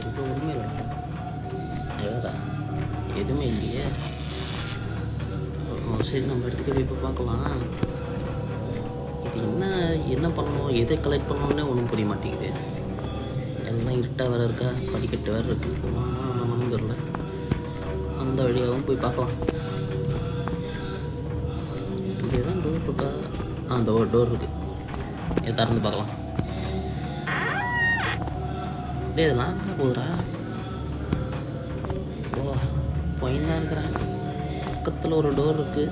இப்போ ஒன்றுமே இல்லை. ஏதா எதுவுமே இல்லையே. சரி, நம்ம இடத்துக்கு போய் இப்போ பார்க்கலாம். இது என்ன பண்ணணும், எதை கலெக்ட் பண்ணணுன்னே ஒன்றும் புரிய மாட்டேங்குது. எல்லாம் இருட்டாக வேறு இருக்கா, படிக்கட்டு வேறு இருக்குது. போகணும்னா நம்ம மனம் தெரியல. அந்த வழியாகவும் போய் பார்க்கலாம். இப்படி தான் டோர் இருக்கா? அந்த ஒரு டோர் இருக்குது. இதை திறந்து பார்க்கலாம். டே, இதெல்லாம் அங்கே போகுதுரா. ஓ, பையன் இருக்கிறேன். பக்கத்தில் ஒரு டோர் இருக்குது.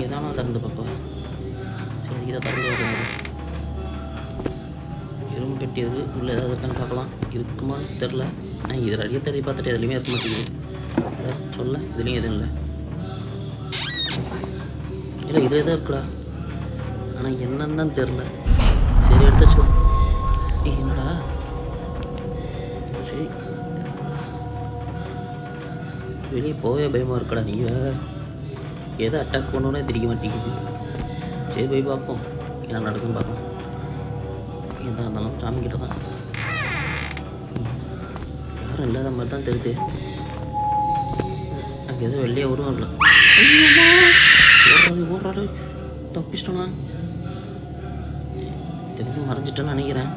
இதானா திறந்து பார்ப்பேன். சரி, இதை திறந்து பார்க்கலாம். இரும்பு பெட்டி இருக்குது. உள்ளே ஏதாவது இருக்கான்னு பார்க்கலாம். இருக்குமான்னு தெரில. நான் இதில் அடிக்க தேடி பார்த்துட்டு எதுலேயுமே இருக்க மாட்டேங்குது. சொல்ல இதுலேயும் எதுவும் இல்லை. இல்லை, இது எதாவது இருக்குடா. ஆனால் என்னன்னு தான் தெரில. சரி, எடுத்து வச்சுக்கலாம். என்னடா? சரி, வெளியே போவே பயமாக இருக்கடா. நீ வேறு எதை அட்டாக் பண்ணோன்னே தெரிய மாட்டேங்குது. சரி, போய் பார்ப்போம் என்ன நடக்குதுன்னு பார்ப்போம். எதாக இருந்தாலும் சாமிக்கிட்ட தான். யாரும் இல்லாத மாதிரி தான் தெரியுது. அங்கே எதுவும் வெளியே உருவம் இல்லை. ஓடுறாரு தப்பிச்சிட்டோண்ணா. எதுவும் மறைஞ்சிட்டேன்னு நினைக்கிறேன்.